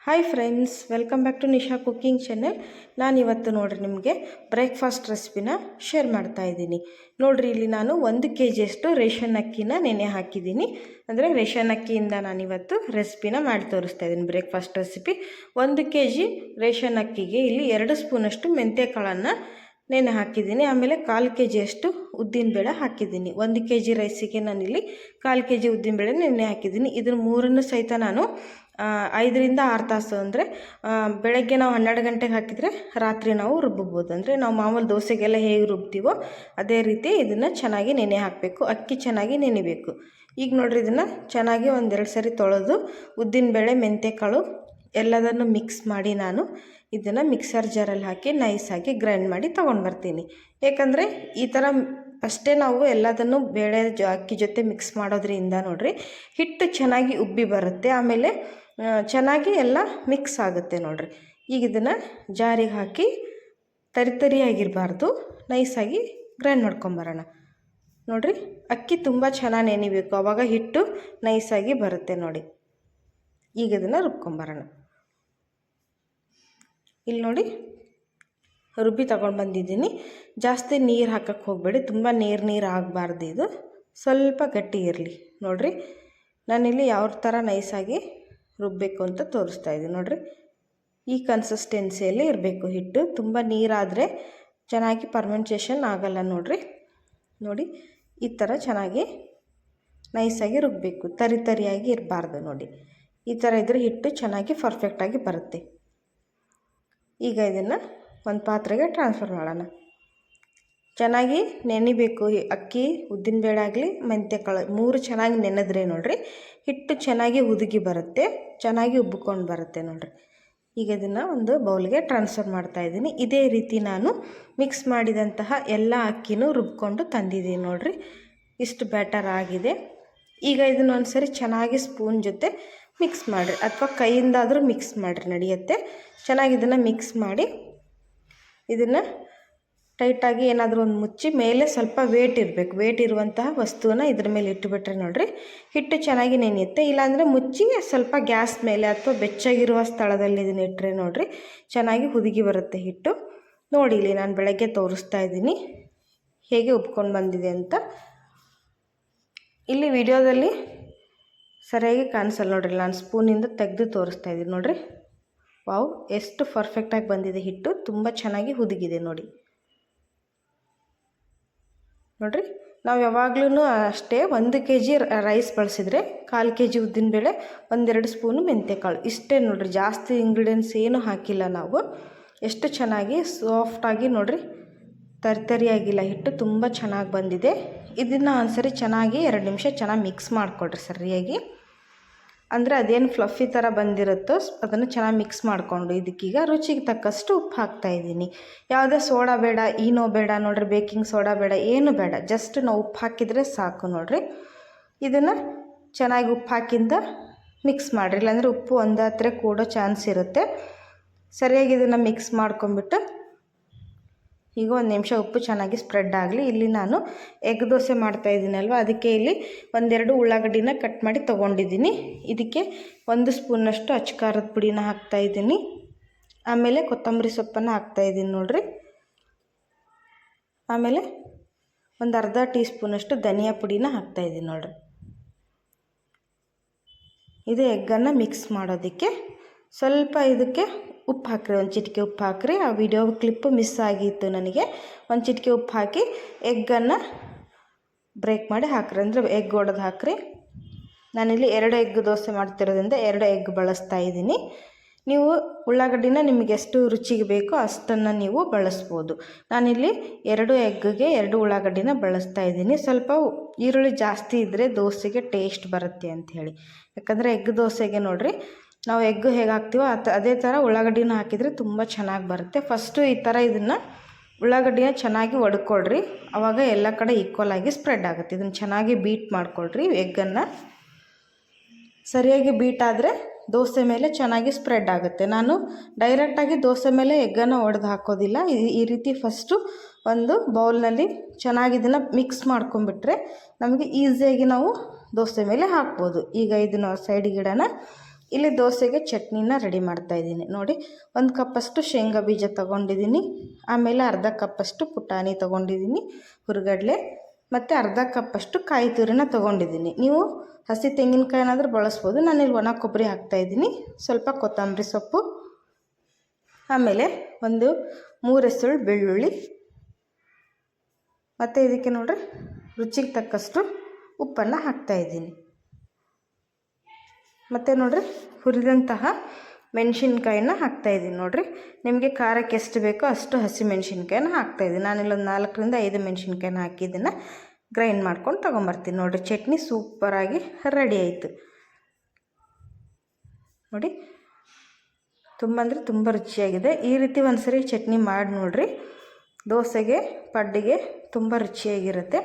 Hi friends, welcome back to Nisha cooking channel. ನಾನು ಇವತ್ತು ನೋಡ್ರಿ ನಿಮಗೆ ಬ್ರೇಕ್ಫಾಸ್ಟ್ ರೆಸಿಪಿನ ಶೇರ್ ಮಾಡ್ತಾ ಇದ್ದೀನಿ. ನೋಡ್ರಿ, ಇಲ್ಲಿ ನಾನು 1 kg ರೇಷನ್ ಅಕ್ಕಿನ ನೆನೆ ಹಾಕಿದ್ದೀನಿ. ಅಂದರೆ ರೇಷನ್ ಅಕ್ಕಿಯಿಂದ ನಾನಿವತ್ತು ರೆಸಿಪಿನ ಮಾಡಿ ತೋರಿಸ್ತಾ ಇದ್ದೀನಿ. ಬ್ರೇಕ್ಫಾಸ್ಟ್ ರೆಸಿಪಿ 1 kg ರೇಷನ್ ಅಕ್ಕಿಗೆ ಇಲ್ಲಿ 2 ಸ್ಪೂನಷ್ಟು ಮೆಂತ್ಯ ಕಾಳನ್ನು ನೆನೆ ಹಾಕಿದ್ದೀನಿ. ಆಮೇಲೆ 1/4 kg ಉದ್ದಿನಬೇಳೆ ಹಾಕಿದ್ದೀನಿ. 1 kg ರೈಸಿಗೆ ನಾನಿಲ್ಲಿ 1/4 kg ಉದ್ದಿನಬೇಳೆ ನೆನೆ ಹಾಕಿದ್ದೀನಿ. ಇದನ್ನು ಮೂರನ್ನು ಸಹಿತ ನಾನು 5ರಿಂದ 6 ತಾಸು, ಅಂದರೆ ಬೆಳಗ್ಗೆ ನಾವು 12 ಗಂಟೆಗೆ ಹಾಕಿದರೆ ರಾತ್ರಿ ನಾವು ರುಬ್ಬಬೋದು. ಅಂದರೆ ನಾವು ಮಾಮೂಲು ದೋಸೆಗೆಲ್ಲ ಹೇಗೆ ರುಬ್ತೀವೋ ಅದೇ ರೀತಿ ಇದನ್ನು ಚೆನ್ನಾಗಿ ನೆನೆ ಹಾಕಬೇಕು. ಅಕ್ಕಿ ಚೆನ್ನಾಗಿ ನೆನೆಬೇಕು. ಈಗ ನೋಡ್ರಿ, ಇದನ್ನು ಚೆನ್ನಾಗಿ 1-2 ಸರಿ ತೊಳೆದು ಉದ್ದಿನಬೇಳೆ, ಮೆಂತ್ಯಕಾಳು ಎಲ್ಲದನ್ನು ಮಿಕ್ಸ್ ಮಾಡಿ ನಾನು ಇದನ್ನು ಮಿಕ್ಸರ್ ಜಾರಲ್ಲಿ ಹಾಕಿ ನೈಸಾಗಿ ಗ್ರೈಂಡ್ ಮಾಡಿ ತೊಗೊಂಡು ಬರ್ತೀನಿ. ಏಕೆಂದರೆ ಈ ಥರ ಅಷ್ಟೇ ನಾವು ಎಲ್ಲದನ್ನು ಬೇಳೆ ಅಕ್ಕಿ ಜೊತೆ ಮಿಕ್ಸ್ ಮಾಡೋದ್ರಿಂದ ನೋಡ್ರಿ ಹಿಟ್ಟು ಚೆನ್ನಾಗಿ ಉಬ್ಬಿ ಬರುತ್ತೆ. ಆಮೇಲೆ ಚೆನ್ನಾಗಿ ಎಲ್ಲ ಮಿಕ್ಸ್ ಆಗುತ್ತೆ ನೋಡ್ರಿ. ಈಗ ಇದನ್ನು ಜಾರಿಗೆ ಹಾಕಿ ತರಿತರಿಯಾಗಿರಬಾರ್ದು, ನೈಸಾಗಿ ಗ್ರೈಂಡ್ ಮಾಡ್ಕೊಂಬರೋಣ. ನೋಡ್ರಿ, ಅಕ್ಕಿ ತುಂಬ ಚೆನ್ನಾಗಿ ನೆನಿಬೇಕು, ಆವಾಗ ಹಿಟ್ಟು ನೈಸಾಗಿ ಬರುತ್ತೆ ನೋಡಿ. ಈಗ ಇದನ್ನು ರುಬ್ಕೊಂಬರೋಣ. ಇಲ್ಲಿ ನೋಡಿ, ರುಬ್ಬಿ ತಗೊಂಡು ಬಂದಿದ್ದೀನಿ. ಜಾಸ್ತಿ ನೀರು ಹಾಕಕ್ಕೆ ಹೋಗಬೇಡಿ, ತುಂಬ ನೀರು ಆಗಬಾರ್ದು. ಇದು ಸ್ವಲ್ಪ ಗಟ್ಟಿ ಇರಲಿ. ನೋಡಿರಿ, ನಾನಿಲ್ಲಿ ಯಾವ ಥರ ನೈಸಾಗಿ ರುಬ್ಬಬೇಕು ಅಂತ ತೋರಿಸ್ತಾ ಇದ್ದೀನಿ. ನೋಡಿರಿ, ಈ ಕನ್ಸಿಸ್ಟೆನ್ಸಿಯಲ್ಲಿ ಇರಬೇಕು ಹಿಟ್ಟು. ತುಂಬ ನೀರಾದರೆ ಚೆನ್ನಾಗಿ ಫರ್ಮೆಂಟೇಷನ್ ಆಗಲ್ಲ. ನೋಡಿ ಈ ಥರ ಚೆನ್ನಾಗಿ ನೈಸಾಗಿ ರುಬ್ಬಬೇಕು, ತರಿಯಾಗಿ ಇರಬಾರ್ದು. ನೋಡಿ, ಈ ಥರ ಇದ್ದರೆ ಹಿಟ್ಟು ಚೆನ್ನಾಗಿ ಪರ್ಫೆಕ್ಟಾಗಿ ಬರುತ್ತೆ. ಈಗ ಇದನ್ನು ಒಂದು ಪಾತ್ರೆಗೆ ಟ್ರಾನ್ಸ್ಫರ್ ಮಾಡೋಣ. ಚೆನ್ನಾಗಿ ನೆನಿಬೇಕು ಅಕ್ಕಿ, ಉದ್ದಿನಬೇಳೆ ಆಗಲಿ ಮೆಂತ್ಯಕಾಳು 3 ಚೆನ್ನಾಗಿ ನೆನೆದ್ರೆ ನೋಡಿರಿ ಹಿಟ್ಟು ಚೆನ್ನಾಗಿ ಹುದುಗಿ ಬರುತ್ತೆ, ಚೆನ್ನಾಗಿ ಉಬ್ಬಿಕೊಂಡು ಬರುತ್ತೆ ನೋಡಿರಿ. ಈಗ ಇದನ್ನು ಒಂದು ಬೌಲ್ಗೆ ಟ್ರಾನ್ಸ್ಫರ್ ಮಾಡ್ತಾಯಿದ್ದೀನಿ. ಇದೇ ರೀತಿ ನಾನು ಮಿಕ್ಸ್ ಮಾಡಿದಂತಹ ಎಲ್ಲ ಅಕ್ಕಿನೂ ರುಬ್ಕೊಂಡು ತಂದಿದ್ದೀನಿ. ನೋಡಿರಿ, ಇಷ್ಟು ಬ್ಯಾಟರ್ ಆಗಿದೆ. ಈಗ ಇದನ್ನು ಒಂದು ಸರಿ ಚೆನ್ನಾಗಿ ಸ್ಪೂನ್ ಜೊತೆ ಮಿಕ್ಸ್ ಮಾಡಿರಿ, ಅಥವಾ ಕೈಯಿಂದಾದರೂ ಮಿಕ್ಸ್ ಮಾಡಿರಿ, ನಡೆಯುತ್ತೆ. ಚೆನ್ನಾಗಿ ಇದನ್ನು ಮಿಕ್ಸ್ ಮಾಡಿ ಇದನ್ನು ಟೈಟಾಗಿ ಏನಾದರೂ ಒಂದು ಮುಚ್ಚಿ ಮೇಲೆ ಸ್ವಲ್ಪ ವೇಟ್ ಇರಬೇಕು. ವೇಟ್ ಇರುವಂತಹ ವಸ್ತುವನ್ನು ಇದ್ರ ಮೇಲೆ ಇಟ್ಟುಬಿಟ್ರೆ ನೋಡಿರಿ ಹಿಟ್ಟು ಚೆನ್ನಾಗಿ ನೆನೆಯುತ್ತೆ. ಇಲ್ಲಾಂದರೆ ಮುಚ್ಚಿ ಸ್ವಲ್ಪ ಗ್ಯಾಸ್ ಮೇಲೆ ಅಥವಾ ಬೆಚ್ಚಗಿರುವ ಸ್ಥಳದಲ್ಲಿ ಇದನ್ನು ಇಟ್ಟರೆ ನೋಡಿರಿ ಚೆನ್ನಾಗಿ ಹುದುಗಿ ಬರುತ್ತೆ ಹಿಟ್ಟು. ನೋಡಿ, ಇಲ್ಲಿ ನಾನು ಬೆಳಗ್ಗೆ ತೋರಿಸ್ತಾ ಇದ್ದೀನಿ ಹೇಗೆ ಉಬ್ಕೊಂಡು ಬಂದಿದೆ ಅಂತ. ಇಲ್ಲಿ ವಿಡಿಯೋದಲ್ಲಿ ಸರಿಯಾಗಿ ಕಾಣಿಸಲ್ಲ ನೋಡ್ರಿ, ನಾನು ಸ್ಪೂನಿಂದ ತೆಗೆದು ತೋರಿಸ್ತಾ ಇದ್ದೀನಿ. ನೋಡಿರಿ, ವಾವ್, ಎಷ್ಟು ಪರ್ಫೆಕ್ಟಾಗಿ ಬಂದಿದೆ ಹಿಟ್ಟು, ತುಂಬ ಚೆನ್ನಾಗಿ ಹುದುಗಿದೆ ನೋಡಿ. ನೋಡಿರಿ, ನಾವು ಯಾವಾಗಲೂ ಅಷ್ಟೇ 1 kg ರೈಸ್ ಬಳಸಿದರೆ 1/4 kg ಉದ್ದಿನಬೇಳೆ, 1-2 ಸ್ಪೂನು ಮೆಂತ್ಯಕಾಳು, ಇಷ್ಟೇ ನೋಡಿರಿ. ಜಾಸ್ತಿ ಇಂಗ್ರೀಡಿಯೆಂಟ್ಸ್ ಏನೂ ಹಾಕಿಲ್ಲ ನಾವು. ಎಷ್ಟು ಚೆನ್ನಾಗಿ ಸಾಫ್ಟಾಗಿ ನೋಡಿರಿ, ತರಿಯಾಗಿಲ್ಲ ಹಿಟ್ಟು, ತುಂಬ ಚೆನ್ನಾಗಿ ಬಂದಿದೆ. ಇದನ್ನು ಒಂದ್ಸರಿ ಚೆನ್ನಾಗಿ 2 ನಿಮಿಷ ಚೆನ್ನಾಗಿ ಮಿಕ್ಸ್ ಮಾಡಿಕೊಡ್ರಿ ಸರಿಯಾಗಿ. ಅಂದರೆ ಅದೇನು ಫ್ಲಫಿ ಥರ ಬಂದಿರುತ್ತೋ ಅದನ್ನು ಚೆನ್ನಾಗಿ ಮಿಕ್ಸ್ ಮಾಡಿಕೊಂಡು ಇದಕ್ಕೀಗ ರುಚಿಗೆ ತಕ್ಕಷ್ಟು ಉಪ್ಪು ಹಾಕ್ತಾಯಿದ್ದೀನಿ. ಯಾವುದೇ ಸೋಡಾ ಬೇಡ, ಈನೋ ಬೇಡ ನೋಡಿರಿ, ಬೇಕಿಂಗ್ ಸೋಡಾ ಬೇಡ, ಏನು ಬೇಡ, ಜಸ್ಟ್ ನಾವು ಉಪ್ಪು ಹಾಕಿದರೆ ಸಾಕು ನೋಡಿರಿ. ಇದನ್ನು ಚೆನ್ನಾಗಿ ಉಪ್ಪು ಹಾಕಿಂದ ಮಿಕ್ಸ್ ಮಾಡಿರಿ, ಇಲ್ಲಾಂದರೆ ಉಪ್ಪು ಒಂದು ಹತ್ರ ಕೂಡೋ ಚಾನ್ಸ್ ಇರುತ್ತೆ. ಸರಿಯಾಗಿ ಇದನ್ನು ಮಿಕ್ಸ್ ಮಾಡ್ಕೊಂಬಿಟ್ಟು ಈಗ 1 ನಿಮಿಷ ಉಪ್ಪು ಚೆನ್ನಾಗಿ ಸ್ಪ್ರೆಡ್ ಆಗಲಿ. ಇಲ್ಲಿ ನಾನು ಎಗ್ ದೋಸೆ ಮಾಡ್ತಾಯಿದ್ದೀನಲ್ವ, ಅದಕ್ಕೆ ಇಲ್ಲಿ 1-2 ಉಳ್ಳಾಗಡ್ಡಿನ ಕಟ್ ಮಾಡಿ ತೊಗೊಂಡಿದ್ದೀನಿ. ಇದಕ್ಕೆ 1 ಸ್ಪೂನಷ್ಟು ಅಚ್ಚ ಖಾರದ ಪುಡಿನ ಹಾಕ್ತಾಯಿದ್ದೀನಿ. ಆಮೇಲೆ ಕೊತ್ತಂಬರಿ ಸೊಪ್ಪನ್ನು ಹಾಕ್ತಾಯಿದ್ದೀನಿ ನೋಡಿರಿ. ಆಮೇಲೆ ಒಂದು ಅರ್ಧ ಟೀ ಸ್ಪೂನಷ್ಟು ಧನಿಯಾ ಪುಡಿನ ಹಾಕ್ತಾಯಿದ್ದೀನಿ ನೋಡಿರಿ. ಇದು ಎಗ್ಗನ್ನು ಮಿಕ್ಸ್ ಮಾಡೋದಕ್ಕೆ ಸ್ವಲ್ಪ ಇದಕ್ಕೆ ಉಪ್ಪು ಹಾಕ್ರಿ, 1 ಚಿಟಿಕೆ ಉಪ್ಪು ಹಾಕ್ರಿ. ಆ ವಿಡಿಯೋ ಕ್ಲಿಪ್ಪು ಮಿಸ್ ಆಗಿತ್ತು ನನಗೆ. 1 ಚಿಟಿಕೆ ಉಪ್ಪು ಹಾಕಿ ಎಗ್ಗನ್ನು ಬ್ರೇಕ್ ಮಾಡಿ ಹಾಕ್ರಿ, ಅಂದರೆ ಎಗ್ ಒಡೆದು ಹಾಕ್ರಿ. ನಾನಿಲ್ಲಿ 2 ಎಗ್ ದೋಸೆ ಮಾಡ್ತಿರೋದ್ರಿಂದ 2 ಎಗ್ ಬಳಸ್ತಾ ಇದ್ದೀನಿ. ನೀವು ಉಳ್ಳಾಗಡ್ಡಿನ ನಿಮಗೆ ಎಷ್ಟು ರುಚಿಗೆ ಬೇಕೋ ಅಷ್ಟನ್ನು ನೀವು ಬಳಸ್ಬೋದು. ನಾನಿಲ್ಲಿ 2 ಎಗ್ಗೆ 2 ಉಳ್ಳಾಗಡ್ಡಿನ ಬಳಸ್ತಾ ಇದ್ದೀನಿ. ಸ್ವಲ್ಪ ಈರುಳ್ಳಿ ಜಾಸ್ತಿ ಇದ್ದರೆ ದೋಸೆಗೆ ಟೇಸ್ಟ್ ಬರುತ್ತೆ ಅಂಥೇಳಿ. ಯಾಕಂದರೆ ಎಗ್ ದೋಸೆಗೆ ನೋಡಿರಿ ನಾವು ಎಗ್ ಹೇಗೆ ಹಾಕ್ತೀವೋ ಅದೇ ಥರ ಉಳ್ಳಾಗಡ್ಡಿನ ಹಾಕಿದರೆ ತುಂಬ ಚೆನ್ನಾಗಿ ಬರುತ್ತೆ. ಫಸ್ಟು ಈ ಥರ ಇದನ್ನು ಉಳ್ಳಾಗಡ್ಡಿನ ಚೆನ್ನಾಗಿ ಒಡ್ಕೊಳ್ರಿ, ಆವಾಗ ಎಲ್ಲ ಕಡೆ ಈಕ್ವಲಾಗಿ ಸ್ಪ್ರೆಡ್ ಆಗುತ್ತೆ. ಇದನ್ನು ಚೆನ್ನಾಗಿ ಬೀಟ್ ಮಾಡಿಕೊಳ್ರಿ. ಎಗ್ಗನ್ನು ಸರಿಯಾಗಿ ಬೀಟ್ ಆದರೆ ದೋಸೆ ಮೇಲೆ ಚೆನ್ನಾಗಿ ಸ್ಪ್ರೆಡ್ ಆಗುತ್ತೆ. ನಾನು ಡೈರೆಕ್ಟಾಗಿ ದೋಸೆ ಮೇಲೆ ಎಗ್ಗನ್ನು ಒಡೆದು ಹಾಕೋದಿಲ್ಲ. ಈ ರೀತಿ ಫಸ್ಟು ಒಂದು ಬೌಲ್ನಲ್ಲಿ ಚೆನ್ನಾಗಿ ಇದನ್ನು ಮಿಕ್ಸ್ ಮಾಡ್ಕೊಂಬಿಟ್ರೆ ನಮಗೆ ಈಸಿಯಾಗಿ ನಾವು ದೋಸೆ ಮೇಲೆ ಹಾಕ್ಬೋದು. ಈಗ ಇದನ್ನು ಸೈಡಿಗೆ ಇಡೋಣ. ಇಲ್ಲಿ ದೋಸೆಗೆ ಚಟ್ನಿನ ರೆಡಿ ಮಾಡ್ತಾಯಿದ್ದೀನಿ ನೋಡಿ. 1 ಕಪ್ಪಷ್ಟು ಶೇಂಗಾ ಬೀಜ ತೊಗೊಂಡಿದ್ದೀನಿ, ಆಮೇಲೆ ಅರ್ಧ ಕಪ್ಪಷ್ಟು ಪುಟಾಣಿ ತೊಗೊಂಡಿದ್ದೀನಿ, ಹುರಿಗಡಲೆ, ಮತ್ತು ಅರ್ಧ ಕಪ್ಪಷ್ಟು ಕಾಯಿ ತುರಿನ ತೊಗೊಂಡಿದ್ದೀನಿ. ನೀವು ಹಸಿ ತೆಂಗಿನಕಾಯಿನಾದರೂ ಬಳಸ್ಬೋದು. ನಾನಿಲ್ಲಿ ಒಣ ಕೊಬ್ಬರಿ ಹಾಕ್ತಾಯಿದ್ದೀನಿ, ಸ್ವಲ್ಪ ಕೊತ್ತಂಬರಿ ಸೊಪ್ಪು, ಆಮೇಲೆ 3 ಎಸಳು ಬೆಳ್ಳುಳ್ಳಿ, ಮತ್ತು ಇದಕ್ಕೆ ನೋಡಿರಿ ರುಚಿಗೆ ತಕ್ಕಷ್ಟು ಉಪ್ಪನ್ನು ಹಾಕ್ತಾಯಿದ್ದೀನಿ. ಮತ್ತು ನೋಡಿರಿ ಹುರಿದಂತಹ ಮೆಣಸಿನ್ಕಾಯಿನ ಹಾಕ್ತಾಯಿದ್ದೀನಿ. ನೋಡಿರಿ ನಿಮಗೆ ಖಾರಕ್ಕೆ ಎಷ್ಟು ಬೇಕೋ ಅಷ್ಟು ಹಸಿ ಮೆಣಸಿನ್ಕಾಯಿನ ಹಾಕ್ತಾಯಿದ್ದೀನಿ. ನಾನಿಲ್ಲೊಂದು 4 ರಿಂದ 5 ಮೆಣಸಿನ್ಕಾಯಿನ ಹಾಕಿ ಇದನ್ನು ಗ್ರೈಂಡ್ ಮಾಡ್ಕೊಂಡು ತೊಗೊಂಬರ್ತೀನಿ. ನೋಡಿರಿ ಚಟ್ನಿ ಸೂಪರಾಗಿ ರೆಡಿ ಆಯಿತು ನೋಡಿ. ತುಂಬ ಅಂದರೆ ತುಂಬ ರುಚಿಯಾಗಿದೆ. ಈ ರೀತಿ ಒಂದ್ಸರಿ ಚಟ್ನಿ ಮಾಡಿ ನೋಡಿರಿ, ದೋಸೆಗೆ ಪಡ್ಡಿಗೆ ತುಂಬ ರುಚಿಯಾಗಿರುತ್ತೆ,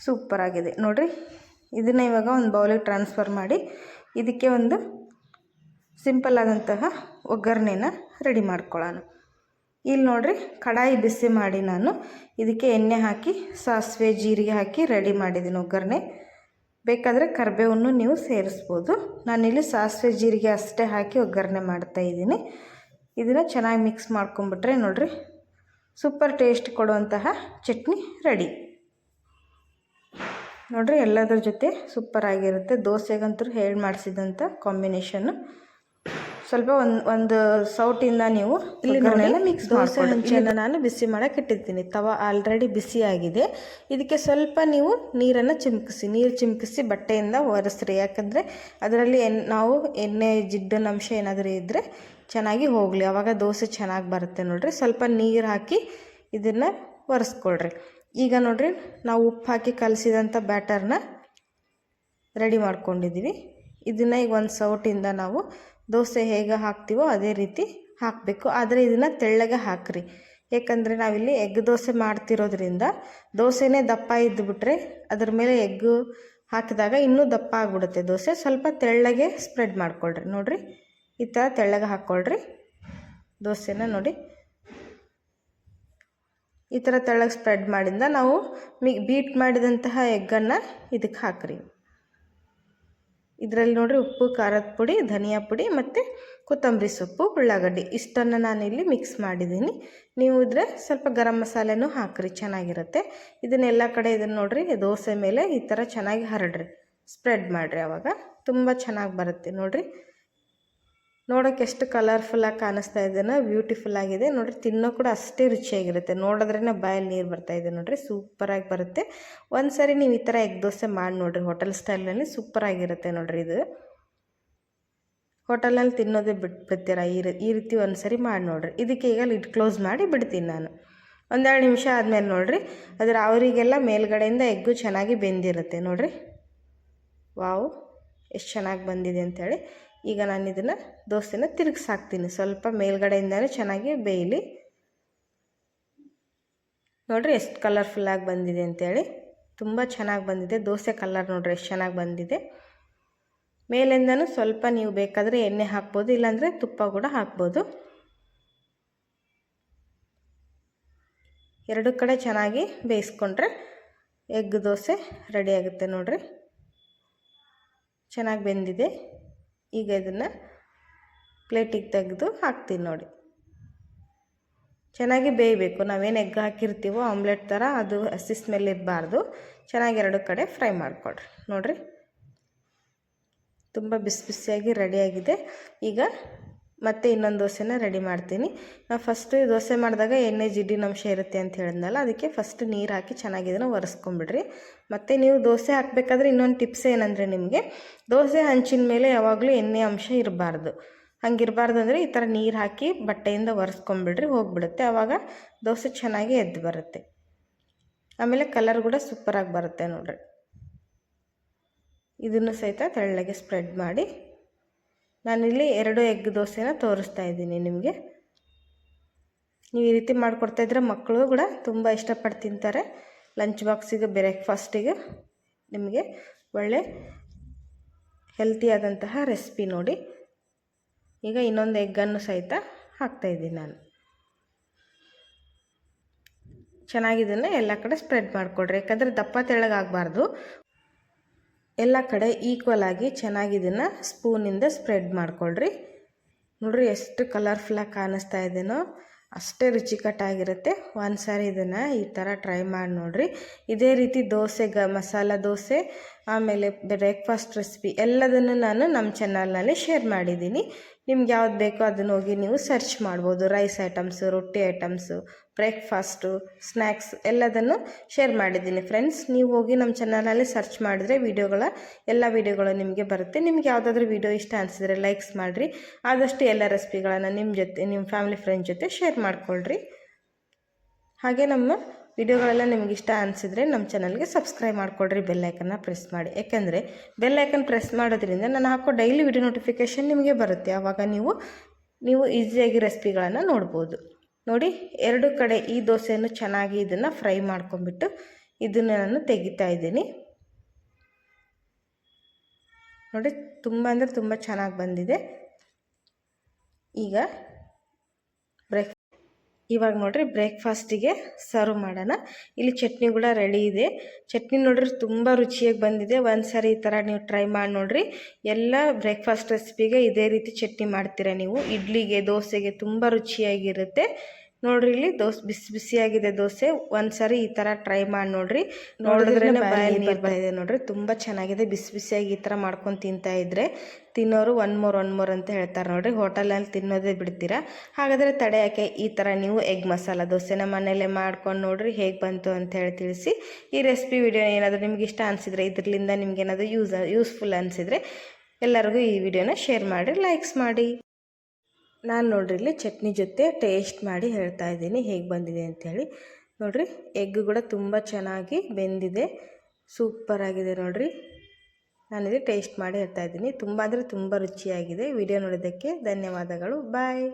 ಸೂಪರಾಗಿದೆ ನೋಡಿರಿ. ಇದನ್ನು ಇವಾಗ ಒಂದು ಬೌಲಿಗೆ ಟ್ರಾನ್ಸ್ಫರ್ ಮಾಡಿ ಇದಕ್ಕೆ ಒಂದು ಸಿಂಪಲ್ ಆದಂತಹ ಒಗ್ಗರಣೆನ ರೆಡಿ ಮಾಡ್ಕೊಳ್ಳೋಣ. ಇಲ್ಲಿ ನೋಡಿರಿ ಕಡಾಯಿ ಬಿಸಿ ಮಾಡಿ ನಾನು ಇದಕ್ಕೆ ಎಣ್ಣೆ ಹಾಕಿ ಸಾಸಿವೆ ಜೀರಿಗೆ ಹಾಕಿ ರೆಡಿ ಮಾಡಿದ್ದೀನಿ ಒಗ್ಗರಣೆ. ಬೇಕಾದರೆ ಕರಿಬೇವನ್ನು ನೀವು ಸೇರಿಸ್ಬೋದು. ನಾನಿಲ್ಲಿ ಸಾಸಿವೆ ಜೀರಿಗೆ ಅಷ್ಟೇ ಹಾಕಿ ಒಗ್ಗರಣೆ ಮಾಡ್ತಾಯಿದ್ದೀನಿ. ಇದನ್ನು ಚೆನ್ನಾಗಿ ಮಿಕ್ಸ್ ಮಾಡ್ಕೊಂಬಿಟ್ರೆ ನೋಡಿರಿ ಸೂಪರ್ ಟೇಸ್ಟ್ ಕೊಡುವಂತಹ ಚಟ್ನಿ ರೆಡಿ ನೋಡಿರಿ. ಎಲ್ಲದರ ಜೊತೆ ಸೂಪರಾಗಿರುತ್ತೆ. ದೋಸೆಗಂತೂ ಹೇಳಿ ಮಾಡಿಸಿದಂಥ ಕಾಂಬಿನೇಷನ್ನು. ಸ್ವಲ್ಪ ಒಂದು ಸೌಟಿಂದ ನೀವು ಇಲ್ಲಿ ಮಿಕ್ಸ್ ದೋಸೆ ಹಂಚನ್ನು ನಾನು ಬಿಸಿ ಮಾಡೋಕೆ ಇಟ್ಟಿರ್ತೀನಿ. ತವ ಆಲ್ರೆಡಿ ಬಿಸಿಯಾಗಿದೆ. ಇದಕ್ಕೆ ಸ್ವಲ್ಪ ನೀವು ನೀರನ್ನು ನೀರು ಚಿಮುಕಿಸಿ ಬಟ್ಟೆಯಿಂದ ಒರೆಸ್ರಿ. ಯಾಕಂದರೆ ಅದರಲ್ಲಿ ನಾವು ಎಣ್ಣೆ ಜಿಡ್ಡಿನ ಅಂಶ ಏನಾದರೂ ಇದ್ದರೆ ಚೆನ್ನಾಗಿ ಹೋಗಲಿ, ಆವಾಗ ದೋಸೆ ಚೆನ್ನಾಗಿ ಬರುತ್ತೆ ನೋಡಿರಿ. ಸ್ವಲ್ಪ ನೀರು ಹಾಕಿ ಇದನ್ನು ಒರೆಸ್ಕೊಳ್ರಿ. ಈಗ ನೋಡಿರಿ ನಾವು ಉಪ್ಪು ಹಾಕಿ ಕಲಸಿದಂಥ ಬ್ಯಾಟರ್ನ ರೆಡಿ ಮಾಡ್ಕೊಂಡಿದ್ದೀವಿ. ಇದನ್ನು ಈಗ ಒಂದು ಸೌಟಿಂದ ನಾವು ದೋಸೆ ಹೇಗೆ ಹಾಕ್ತೀವೋ ಅದೇ ರೀತಿ ಹಾಕಬೇಕು. ಆದರೆ ಇದನ್ನು ತೆಳ್ಳಗೆ ಹಾಕಿರಿ. ಏಕೆಂದರೆ ನಾವಿಲ್ಲಿ ಎಗ್ ದೋಸೆ ಮಾಡ್ತಿರೋದ್ರಿಂದ ದೋಸೆನೇ ದಪ್ಪ ಇದ್ದುಬಿಟ್ರೆ ಅದ್ರ ಮೇಲೆ ಎಗ್ಗು ಹಾಕಿದಾಗ ಇನ್ನೂ ದಪ್ಪ ಆಗಿಬಿಡುತ್ತೆ ದೋಸೆ. ಸ್ವಲ್ಪ ತೆಳ್ಳಗೆ ಸ್ಪ್ರೆಡ್ ಮಾಡ್ಕೊಳ್ರಿ. ನೋಡಿರಿ ಈ ಥರ ತೆಳ್ಳಗೆ ಹಾಕ್ಕೊಳ್ರಿ ದೋಸೆನ. ನೋಡಿ ಈ ಥರ ತೆಳ್ಳಗೆ ಸ್ಪ್ರೆಡ್ ಮಾಡಿಂದ ನಾವು ಬೀಟ್ ಮಾಡಿದಂತಹ ಎಗ್ಗನ್ನು ಇದಕ್ಕೆ ಹಾಕಿರಿ. ಇದರಲ್ಲಿ ನೋಡಿರಿ ಉಪ್ಪು, ಖಾರದ ಪುಡಿ, ಧನಿಯಾ ಪುಡಿ ಮತ್ತು ಕೊತ್ತಂಬರಿ ಸೊಪ್ಪು, ಉಳ್ಳಾಗಡ್ಡಿ ಇಷ್ಟನ್ನು ನಾನಿಲ್ಲಿ ಮಿಕ್ಸ್ ಮಾಡಿದ್ದೀನಿ. ನೀವು ಇದ್ರೆ ಸ್ವಲ್ಪ ಗರಂ ಮಸಾಲೆನೂ ಹಾಕಿರಿ, ಚೆನ್ನಾಗಿರುತ್ತೆ. ಇದನ್ನೆಲ್ಲ ಕಡೆ ಇದನ್ನು ನೋಡಿರಿ ದೋಸೆ ಮೇಲೆ ಈ ಥರ ಚೆನ್ನಾಗಿ ಹರಡ್ರಿ, ಸ್ಪ್ರೆಡ್ ಮಾಡಿರಿ. ಆವಾಗ ತುಂಬ ಚೆನ್ನಾಗಿ ಬರುತ್ತೆ ನೋಡಿರಿ. ನೋಡೋಕ್ಕೆ ಎಷ್ಟು ಕಲರ್ಫುಲ್ಲಾಗಿ ಕಾಣಿಸ್ತಾ ಇದೆನೋ, ಬ್ಯೂಟಿಫುಲ್ ಆಗಿದೆ ನೋಡಿರಿ. ತಿನ್ನೋ ಕೂಡ ಅಷ್ಟೇ ರುಚಿಯಾಗಿರುತ್ತೆ. ನೋಡಿದ್ರೇ ಬಾಯಲ್ಲಿ ನೀರು ಬರ್ತಾಯಿದೆ ನೋಡಿರಿ, ಸೂಪರಾಗಿ ಬರುತ್ತೆ. ಒಂದು ಸರಿ ನೀವು ಈ ಥರ ಎಗ್ ದೋಸೆ ಮಾಡಿ ನೋಡಿರಿ, ಹೋಟೆಲ್ ಸ್ಟೈಲ್ನಲ್ಲಿ ಸೂಪರಾಗಿರುತ್ತೆ ನೋಡಿರಿ. ಇದು ಹೋಟೆಲಲ್ಲಿ ತಿನ್ನೋದೇ ಬಿಟ್ಬಿಡ್ತೀರ. ಈ ರೀತಿ ಒಂದು ಸರಿ ಮಾಡಿ ನೋಡಿರಿ. ಇದಕ್ಕೆ ಈಗ ಲಿಡ್ ಕ್ಲೋಸ್ ಮಾಡಿ ಬಿಡ್ತೀನಿ ನಾನು. 1-2 ನಿಮಿಷ ಆದಮೇಲೆ ನೋಡಿರಿ ಅದರ ಅವರಿಗೆಲ್ಲ ಮೇಲ್ಗಡೆಯಿಂದ ಎಗ್ಗು ಚೆನ್ನಾಗಿ ಬೆಂದಿರುತ್ತೆ ನೋಡಿರಿ. ವಾವ್ ಎಷ್ಟು ಚೆನ್ನಾಗಿ ಬಂದಿದೆ ಅಂಥೇಳಿ. ಈಗ ನಾನು ಇದನ್ನು ದೋಸೆನ ತಿರುಗಿಸಾಕ್ತೀನಿ. ಸ್ವಲ್ಪ ಮೇಲ್ಗಡೆಯಿಂದಲೇ ಚೆನ್ನಾಗಿ ಬೇಯಲಿ. ನೋಡಿರಿ ಎಷ್ಟು ಕಲರ್ಫುಲ್ಲಾಗಿ ಬಂದಿದೆ ಅಂಥೇಳಿ, ತುಂಬ ಚೆನ್ನಾಗಿ ಬಂದಿದೆ. ದೋಸೆ ಕಲರ್ ನೋಡಿರಿ ಎಷ್ಟು ಚೆನ್ನಾಗಿ ಬಂದಿದೆ. ಮೇಲಿಂದನೂ ಸ್ವಲ್ಪ ನೀವು ಬೇಕಾದರೆ ಎಣ್ಣೆ ಹಾಕ್ಬೋದು, ಇಲ್ಲಾಂದರೆ ತುಪ್ಪ ಕೂಡ ಹಾಕ್ಬೋದು. ಎರಡು ಕಡೆ ಚೆನ್ನಾಗಿ ಬೇಯಿಸ್ಕೊಂಡ್ರೆ ಎಗ್ ದೋಸೆ ರೆಡಿಯಾಗುತ್ತೆ ನೋಡಿರಿ. ಚೆನ್ನಾಗಿ ಬೆಂದಿದೆ. ಈಗ ಇದನ್ನು ಪ್ಲೇಟಿಗೆ ತೆಗೆದು ಹಾಕ್ತೀನಿ ನೋಡಿ. ಚೆನ್ನಾಗಿ ಬೇಯಬೇಕು. ನಾವೇನು ಎಗ್ ಹಾಕಿರ್ತೀವೋ ಆಮ್ಲೆಟ್ ಥರ ಅದು ಹಸಿ ಸ್ಮೆಲ್ ಇರಬಾರ್ದು. ಚೆನ್ನಾಗಿ ಎರಡು ಕಡೆ ಫ್ರೈ ಮಾಡಿಕೊಡ್ರಿ ನೋಡಿರಿ. ತುಂಬ ಬಿಸಿ ಬಿಸಿಯಾಗಿ ರೆಡಿಯಾಗಿದೆ. ಈಗ ಮತ್ತೆ ಇನ್ನೊಂದು ದೋಸೆನ ರೆಡಿ ಮಾಡ್ತೀನಿ. ನಾವು ಫಸ್ಟು ದೋಸೆ ಮಾಡಿದಾಗ ಎಣ್ಣೆ ಜಿಡ್ಡಿನ ಅಂಶ ಇರುತ್ತೆ ಅಂತ ಹೇಳಿದ್ನಲ್ಲ, ಅದಕ್ಕೆ ಫಸ್ಟ್ ನೀರು ಹಾಕಿ ಚೆನ್ನಾಗಿ ಇದನ್ನು ಒರೆಸ್ಕೊಂಬಿಡ್ರಿ. ಮತ್ತು ನೀವು ದೋಸೆ ಹಾಕಬೇಕಾದ್ರೆ ಇನ್ನೊಂದು ಟಿಪ್ಸ್ ಏನಂದರೆ, ನಿಮಗೆ ದೋಸೆ ಹಂಚಿನ ಮೇಲೆ ಯಾವಾಗಲೂ ಎಣ್ಣೆ ಅಂಶ ಇರಬಾರ್ದು. ಹಂಗಿರಬಾರ್ದು ಅಂದರೆ ಈ ಥರ ನೀರು ಹಾಕಿ ಬಟ್ಟೆಯಿಂದ ಒರೆಸ್ಕೊಂಬಿಡ್ರಿ, ಹೋಗಿಬಿಡುತ್ತೆ. ಆವಾಗ ದೋಸೆ ಚೆನ್ನಾಗಿ ಎದ್ದು ಬರುತ್ತೆ. ಆಮೇಲೆ ಕಲರ್ ಕೂಡ ಸೂಪರಾಗಿ ಬರುತ್ತೆ ನೋಡಿರಿ. ಇದನ್ನು ಸಹಿತ ತೆಳ್ಳಗೆ ಸ್ಪ್ರೆಡ್ ಮಾಡಿ ನಾನಿಲ್ಲಿ 2 ಎಗ್ ದೋಸೆನ ತೋರಿಸ್ತಾ ಇದ್ದೀನಿ ನಿಮಗೆ. ನೀವು ಈ ರೀತಿ ಮಾಡಿಕೊಡ್ತಾಯಿದ್ರೆ ಮಕ್ಕಳು ಕೂಡ ತುಂಬ ಇಷ್ಟಪಟ್ಟು ತಿಂತಾರೆ. ಲಂಚ್ ಬಾಕ್ಸಿಗೆ, ಬ್ರೇಕ್ಫಾಸ್ಟಿಗೆ ನಿಮಗೆ ಒಳ್ಳೆ ಹೆಲ್ತಿಯಾದಂತಹ ರೆಸಿಪಿ ನೋಡಿ. ಈಗ ಇನ್ನೊಂದು ಎಗ್ಗನ್ನು ಸಹಿತ ಹಾಕ್ತಾಯಿದ್ದೀನಿ ನಾನು. ಚೆನ್ನಾಗಿದ್ದನ್ನು ಎಲ್ಲ ಕಡೆ ಸ್ಪ್ರೆಡ್ ಮಾಡಿಕೊಡ್ರಿ. ಯಾಕಂದರೆ ದಪ್ಪ ತೆಳ್ಳಗಾಗಬಾರ್ದು. ಎಲ್ಲ ಕಡೆ ಈಕ್ವಲ್ ಆಗಿ ಚೆನ್ನಾಗಿ ಇದನ್ನು ಸ್ಪೂನಿಂದ ಸ್ಪ್ರೆಡ್ ಮಾಡ್ಕೊಳ್ರಿ. ನೋಡಿರಿ ಎಷ್ಟು ಕಲರ್ಫುಲ್ಲಾಗಿ ಕಾಣಿಸ್ತಾ ಇದೆಯೋ ಅಷ್ಟೇ ರುಚಿಕಟ್ಟಾಗಿರುತ್ತೆ. ಒಂದು ಸಾರಿ ಇದನ್ನು ಈ ಥರ ಟ್ರೈ ಮಾಡಿ ನೋಡಿರಿ. ಇದೇ ರೀತಿ ದೋಸೆ ಮಸಾಲ ದೋಸೆ ಆಮೇಲೆ ಬ್ರೇಕ್ಫಾಸ್ಟ್ ರೆಸಿಪಿ ಎಲ್ಲದನ್ನು ನಾನು ನಮ್ಮ ಚಾನಲ್ನಲ್ಲಿ ಶೇರ್ ಮಾಡಿದ್ದೀನಿ. ನಿಮ್ಗೆ ಯಾವ್ದು ಬೇಕೋ ಅದನ್ನು ಹೋಗಿ ನೀವು ಸರ್ಚ್ ಮಾಡ್ಬೋದು. ರೈಸ್ ಐಟಮ್ಸು, ರೊಟ್ಟಿ ಐಟಮ್ಸು, ಬ್ರೇಕ್ಫಾಸ್ಟು, ಸ್ನ್ಯಾಕ್ಸ್ ಎಲ್ಲದನ್ನು ಶೇರ್ ಮಾಡಿದ್ದೀನಿ ಫ್ರೆಂಡ್ಸ್. ನೀವು ಹೋಗಿ ನಮ್ಮ ಚಾನಲಲ್ಲಿ ಸರ್ಚ್ ಮಾಡಿದ್ರೆ ಎಲ್ಲ ವೀಡಿಯೋಗಳು ನಿಮಗೆ ಬರುತ್ತೆ. ನಿಮ್ಗೆ ಯಾವುದಾದ್ರೂ ವೀಡಿಯೋ ಇಷ್ಟ ಅನಿಸಿದ್ರೆ ಲೈಕ್ಸ್ ಮಾಡಿರಿ. ಆದಷ್ಟು ಎಲ್ಲ ರೆಸಿಪಿಗಳನ್ನು ನಿಮ್ಮ ಫ್ಯಾಮಿಲಿ ಫ್ರೆಂಡ್ಸ್ ಜೊತೆ ಶೇರ್ ಮಾಡ್ಕೊಳ್ರಿ. ಹಾಗೆ ನಮ್ಮ ವಿಡಿಯೋಗಳೆಲ್ಲ ನಿಮ್ಗೆ ಇಷ್ಟ ಅನಿಸಿದ್ರೆ ನಮ್ಮ ಚಾನಲ್ಗೆ ಸಬ್ಸ್ಕ್ರೈಬ್ ಮಾಡ್ಕೊಳ್ರಿ. ಬೆಲ್ಲೈಕನ್ನ ಪ್ರೆಸ್ ಮಾಡಿ. ಯಾಕೆಂದರೆ ಬೆಲ್ಲೈಕನ್ ಪ್ರೆಸ್ ಮಾಡೋದ್ರಿಂದ ನಾನು ಹಾಕೋ ಡೈಲಿ ವಿಡಿಯೋ ನೋಟಿಫಿಕೇಷನ್ ನಿಮಗೆ ಬರುತ್ತೆ. ಆವಾಗ ನೀವು ಈಸಿಯಾಗಿ ರೆಸಿಪಿಗಳನ್ನು ನೋಡ್ಬೋದು. ನೋಡಿ, ಎರಡು ಕಡೆ ಈ ದೋಸೆಯನ್ನು ಚೆನ್ನಾಗಿ ಇದನ್ನು ಫ್ರೈ ಮಾಡ್ಕೊಂಬಿಟ್ಟು ಇದನ್ನು ನಾನು ತೆಗಿತಾ ಇದ್ದೀನಿ. ನೋಡಿ, ತುಂಬ ಅಂದರೆ ತುಂಬ ಚೆನ್ನಾಗಿ ಬಂದಿದೆ. ಇವಾಗ ನೋಡಿರಿ ಬ್ರೇಕ್ಫಾಸ್ಟಿಗೆ ಸರ್ವ್ ಮಾಡೋಣ. ಇಲ್ಲಿ ಚಟ್ನಿ ಕೂಡ ರೆಡಿ ಇದೆ. ಚಟ್ನಿ ನೋಡ್ರಿ ತುಂಬ ರುಚಿಯಾಗಿ ಬಂದಿದೆ. ಒಂದು ಸಾರಿ ಈ ಥರ ನೀವು ಟ್ರೈ ಮಾಡಿ ನೋಡಿರಿ. ಎಲ್ಲ ಬ್ರೇಕ್ಫಾಸ್ಟ್ ರೆಸಿಪಿಗೆ ಇದೇ ರೀತಿ ಚಟ್ನಿ ಮಾಡ್ತೀರಾ ನೀವು. ಇಡ್ಲಿಗೆ, ದೋಸೆಗೆ ತುಂಬ ರುಚಿಯಾಗಿರುತ್ತೆ. ನೋಡ್ರಿ, ಇಲ್ಲಿ ಬಿಸಿ ಬಿಸಿಯಾಗಿದೆ ದೋಸೆ. ಒಂದು ಸಾರಿ ಈ ಥರ ಟ್ರೈ ಮಾಡಿ ನೋಡಿರಿ. ನೋಡಿದ್ರೆ ಬಾಯಲ್ಲಿ ನೀರು ಬರ್ತಾ ಇದೆ. ನೋಡ್ರಿ, ತುಂಬ ಚೆನ್ನಾಗಿದೆ. ಬಿಸಿ ಬಿಸಿಯಾಗಿ ಈ ಥರ ಮಾಡ್ಕೊಂಡು ತಿಂತಾ ಇದ್ರೆ ತಿನ್ನೋರು ಒನ್ ಮೋರ್ ಅಂತ ಹೇಳ್ತಾರೆ. ನೋಡಿರಿ, ಹೋಟೆಲಲ್ಲಿ ತಿನ್ನೋದೇ ಬಿಡ್ತೀರಾ. ಹಾಗಾದರೆ ತಡೆಯೋಕ್ಕೆ ಈ ಥರ ನೀವು ಎಗ್ ಮಸಾಲ ದೋಸೆನ ಮನೆಯಲ್ಲೇ ಮಾಡ್ಕೊಂಡು ನೋಡಿರಿ ಹೇಗೆ ಬಂತು ಅಂತ ಹೇಳಿ ತಿಳಿಸಿ. ಈ ರೆಸಿಪಿ ವಿಡಿಯೋ ಏನಾದರೂ ನಿಮ್ಗೆ ಇಷ್ಟ ಅನಿಸಿದ್ರೆ, ಇದರಿಂದ ನಿಮ್ಗೆ ಏನಾದರೂ ಯೂಸ್ಫುಲ್ ಅನಿಸಿದರೆ ಎಲ್ಲರಿಗೂ ಈ ವಿಡಿಯೋನ ಶೇರ್ ಮಾಡಿ, ಲೈಕ್ಸ್ ಮಾಡಿ. ನಾನು ನೋಡ್ರಿ ಇಲ್ಲಿ ಚಟ್ನಿ ಜೊತೆ ಟೇಸ್ಟ್ ಮಾಡಿ ಹೇಳ್ತಾ ಇದ್ದೀನಿ ಹೇಗೆ ಬಂದಿದೆ ಅಂಥೇಳಿ. ನೋಡಿರಿ, ಎಗ್ ಕೂಡ ತುಂಬ ಚೆನ್ನಾಗಿ ಬೆಂದಿದೆ, ಸೂಪರಾಗಿದೆ. ನೋಡಿರಿ, ನಾನಿದೆ ಟೇಸ್ಟ್ ಮಾಡಿ ಹೇಳ್ತಾ ಇದ್ದೀನಿ. ತುಂಬ ಅಂದರೆ ತುಂಬ ರುಚಿಯಾಗಿದೆ. ವಿಡಿಯೋ ನೋಡೋದಕ್ಕೆ ಧನ್ಯವಾದಗಳು. ಬಾಯ್.